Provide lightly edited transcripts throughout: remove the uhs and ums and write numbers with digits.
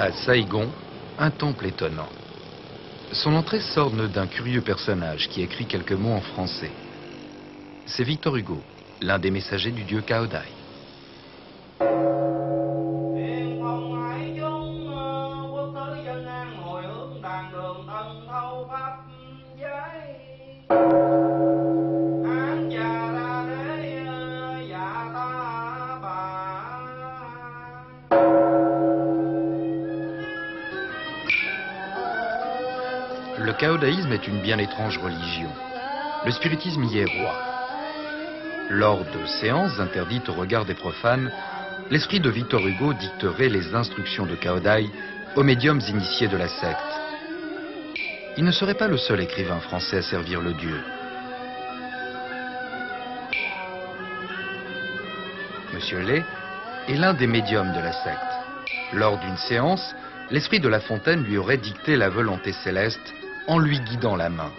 À Saigon, un temple étonnant. Son entrée s'orne d'un curieux personnage qui écrit quelques mots en français. C'est Victor Hugo, l'un des messagers du dieu Cao Dai. Le caodaïsme est une bien étrange religion. Le spiritisme y est roi. Lors de séances interdites au regard des profanes, l'esprit de Victor Hugo dicterait les instructions de Cao Dai aux médiums initiés de la secte. Il ne serait pas le seul écrivain français à servir le dieu. Monsieur Lay est l'un des médiums de la secte. Lors d'une séance, l'esprit de La Fontaine lui aurait dicté la volonté céleste en lui guidant la main.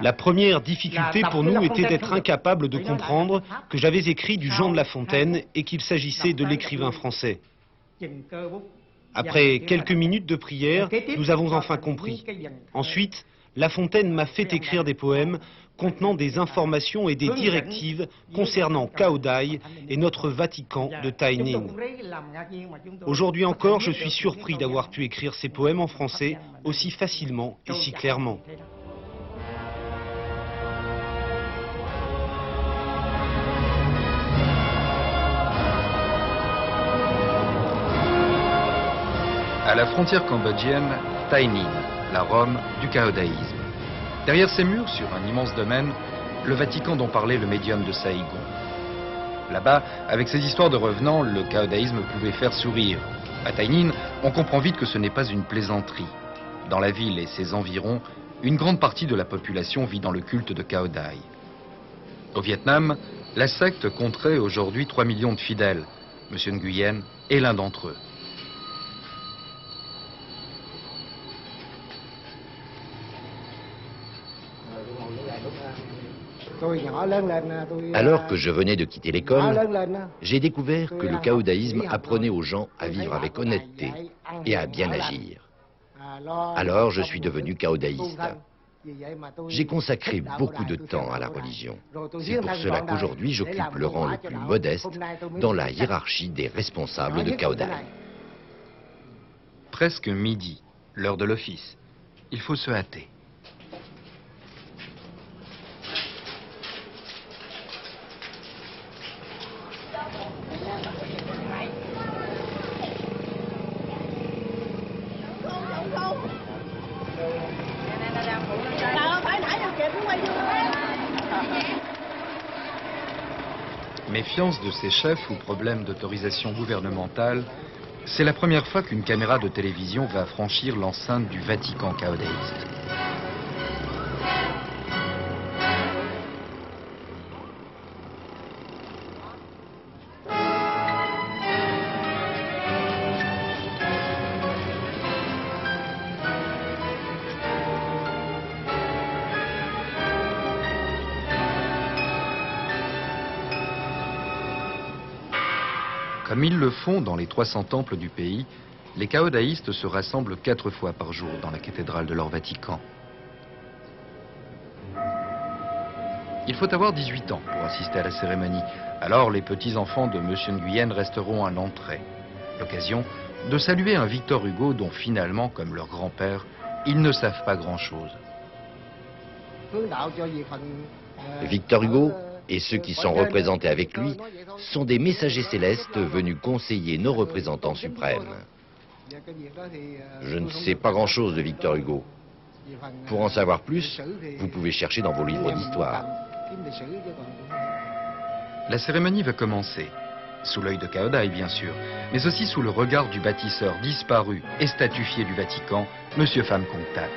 La première difficulté pour nous était d'être incapable de comprendre que j'avais écrit du Jean de La Fontaine et qu'il s'agissait de l'écrivain français. Après quelques minutes de prière, nous avons enfin compris. Ensuite, La Fontaine m'a fait écrire des poèmes contenant des informations et des directives concernant Cao Dai et notre Vatican de Taining. Aujourd'hui encore, je suis surpris d'avoir pu écrire ces poèmes en français aussi facilement et si clairement. À la frontière cambodgienne, Taining, la Rome du caodaïsme. Derrière ces murs, sur un immense domaine, le Vatican dont parlait le médium de Saigon. Là-bas, avec ses histoires de revenants, le caodaïsme pouvait faire sourire. À Taining, on comprend vite que ce n'est pas une plaisanterie. Dans la ville et ses environs, une grande partie de la population vit dans le culte de Cao Dai. Au Vietnam, la secte compterait aujourd'hui 3 millions de fidèles. Monsieur Nguyen est l'un d'entre eux. Alors que je venais de quitter l'école, j'ai découvert que le caodaïsme apprenait aux gens à vivre avec honnêteté et à bien agir. Alors je suis devenu caodaïste. J'ai consacré beaucoup de temps à la religion. C'est pour cela qu'aujourd'hui j'occupe le rang le plus modeste dans la hiérarchie des responsables de Cao Dai. Presque midi, l'heure de l'office. Il faut se hâter. Méfiance de ses chefs ou problème d'autorisation gouvernementale, c'est la première fois qu'une caméra de télévision va franchir l'enceinte du Vatican caodaïste. Comme ils le font dans les 300 temples du pays, les caodaïstes se rassemblent 4 fois par jour dans la cathédrale de leur Vatican. Il faut avoir 18 ans pour assister à la cérémonie. Alors les petits-enfants de Monsieur Nguyen resteront à l'entrée. L'occasion de saluer un Victor Hugo dont finalement, comme leur grand-père, ils ne savent pas grand-chose. Victor Hugo et ceux qui sont représentés avec lui sont des messagers célestes venus conseiller nos représentants suprêmes. Je ne sais pas grand-chose de Victor Hugo. Pour en savoir plus, vous pouvez chercher dans vos livres d'histoire. La cérémonie va commencer, sous l'œil de Cao Dai bien sûr, mais aussi sous le regard du bâtisseur disparu et statufié du Vatican, Monsieur Pham Công Thach.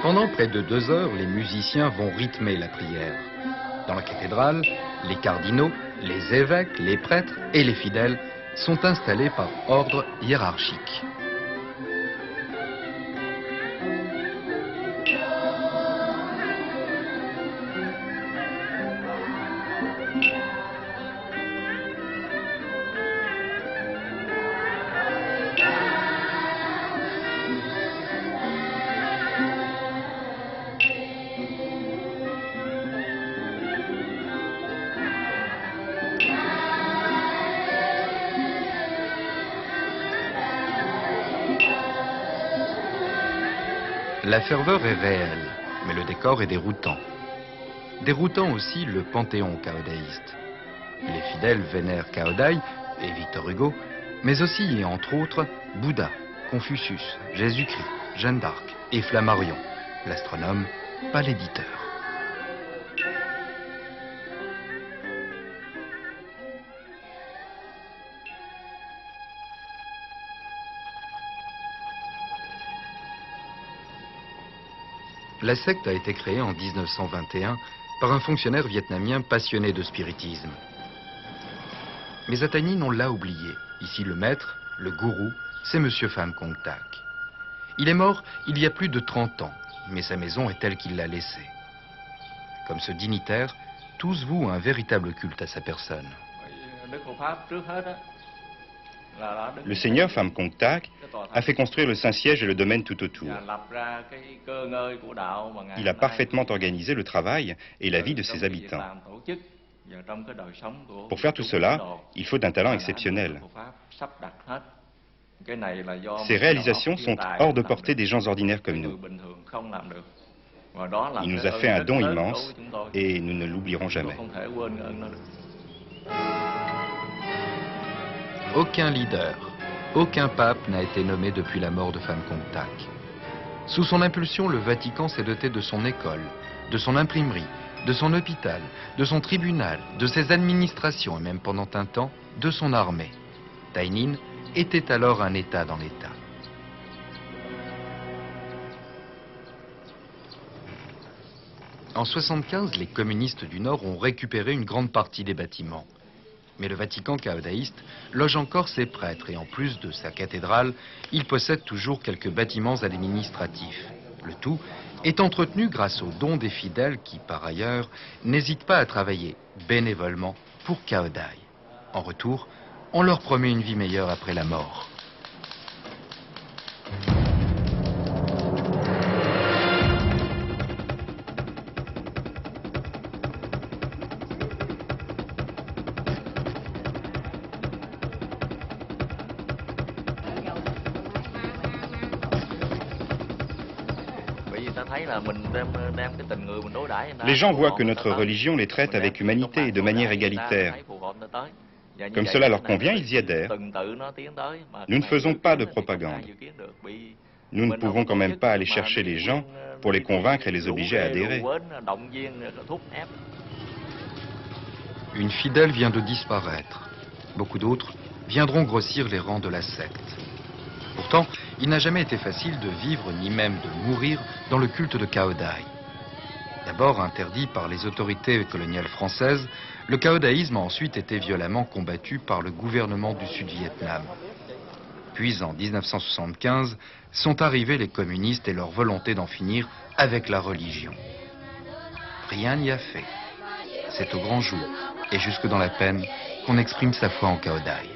Pendant près de 2 heures, les musiciens vont rythmer la prière. Dans la cathédrale, les cardinaux, les évêques, les prêtres et les fidèles sont installés par ordre hiérarchique. La ferveur est réelle, mais le décor est déroutant. Déroutant aussi le panthéon caodaïste. Les fidèles vénèrent Cao Dai et Victor Hugo, mais aussi et entre autres Bouddha, Confucius, Jésus-Christ, Jeanne d'Arc et Flammarion, l'astronome, pas l'éditeur. La secte a été créée en 1921 par un fonctionnaire vietnamien passionné de spiritisme. Mais à Tay Ninh, on l'a oublié. Ici, le maître, le gourou, c'est Monsieur Pham Công Thach. Il est mort il y a plus de 30 ans, mais sa maison est telle qu'il l'a laissée. Comme ce dignitaire, tous vouent un véritable culte à sa personne. Le seigneur Pham Công Thach a fait construire le Saint-Siège et le domaine tout autour. Il a parfaitement organisé le travail et la vie de ses habitants. Pour faire tout cela, il faut un talent exceptionnel. Ces réalisations sont hors de portée des gens ordinaires comme nous. Il nous a fait un don immense et nous ne l'oublierons jamais. Aucun leader, aucun pape n'a été nommé depuis la mort de Pham Công Thach. Sous son impulsion, le Vatican s'est doté de son école, de son imprimerie, de son hôpital, de son tribunal, de ses administrations et même pendant un temps, de son armée. Tay Ninh était alors un État dans l'État. En 1975, les communistes du Nord ont récupéré une grande partie des bâtiments. Mais le Vatican caodaïste loge encore ses prêtres et en plus de sa cathédrale, il possède toujours quelques bâtiments administratifs. Le tout est entretenu grâce aux dons des fidèles qui, par ailleurs, n'hésitent pas à travailler bénévolement pour Cao Dai. En retour, on leur promet une vie meilleure après la mort. Les gens voient que notre religion les traite avec humanité et de manière égalitaire. Comme cela leur convient, ils y adhèrent. Nous ne faisons pas de propagande. Nous ne pouvons quand même pas aller chercher les gens pour les convaincre et les obliger à adhérer. Une fidèle vient de disparaître. Beaucoup d'autres viendront grossir les rangs de la secte. Pourtant, il n'a jamais été facile de vivre ni même de mourir dans le culte de Cao Dai. D'abord interdit par les autorités coloniales françaises, le caodaïsme a ensuite été violemment combattu par le gouvernement du Sud-Vietnam. Puis en 1975, sont arrivés les communistes et leur volonté d'en finir avec la religion. Rien n'y a fait. C'est au grand jour et jusque dans la peine qu'on exprime sa foi en Cao Dai.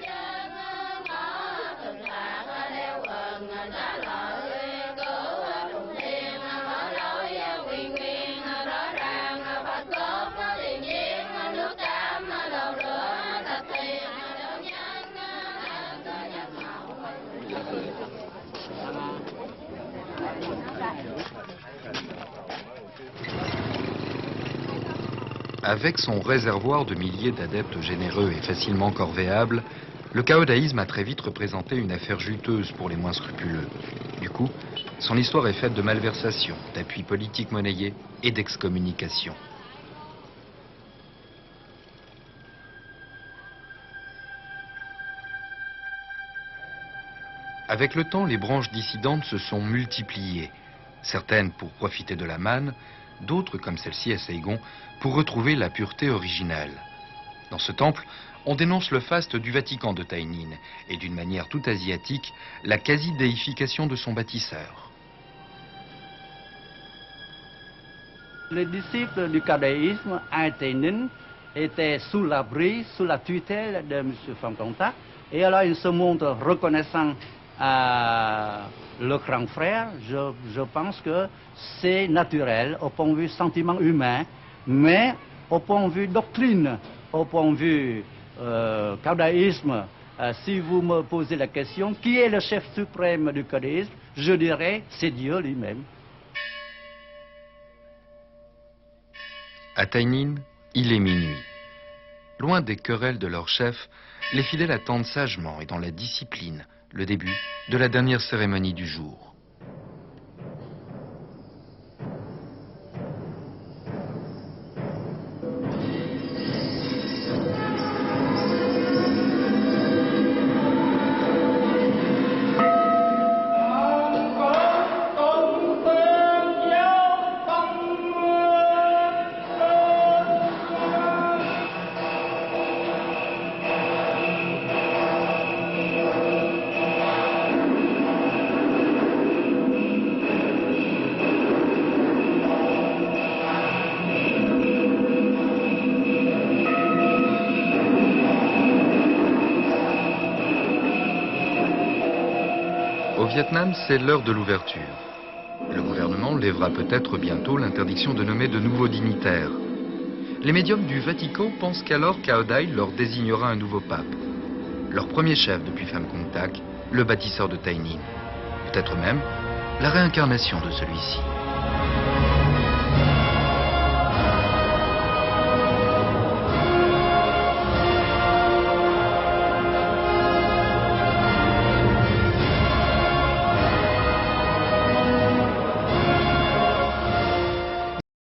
Avec son réservoir de milliers d'adeptes généreux et facilement corvéables, le caodaïsme a très vite représenté une affaire juteuse pour les moins scrupuleux. Du coup, son histoire est faite de malversations, d'appuis politiques monnayés et d'excommunications. Avec le temps, les branches dissidentes se sont multipliées. Certaines pour profiter de la manne, d'autres, comme celle-ci à Saigon, pour retrouver la pureté originelle. Dans ce temple, on dénonce le faste du Vatican de Taïnin et d'une manière tout asiatique, la quasi-déification de son bâtisseur. Les disciples du caodaïsme à Taïnin étaient sous l'abri, sous la tutelle de M. Pham Công Thach. Et alors ils se montrent reconnaissants à le grand frère. Je pense que c'est naturel au point de vue sentiment humain, mais au point de vue doctrine, au point de vue caodaïsme, si vous me posez la question, qui est le chef suprême du caodaïsme, je dirais c'est Dieu lui-même. À Taïnin, il est minuit. Loin des querelles de leur chef, les fidèles attendent sagement et dans la discipline le début de la dernière cérémonie du jour. Au Vietnam, c'est l'heure de l'ouverture. Le gouvernement lèvera peut-être bientôt l'interdiction de nommer de nouveaux dignitaires. Les médiums du Vatican pensent qu'alors Cao Dai leur désignera un nouveau pape. Leur premier chef depuis Pham Công Thach, le bâtisseur de Taïnin. Peut-être même la réincarnation de celui-ci.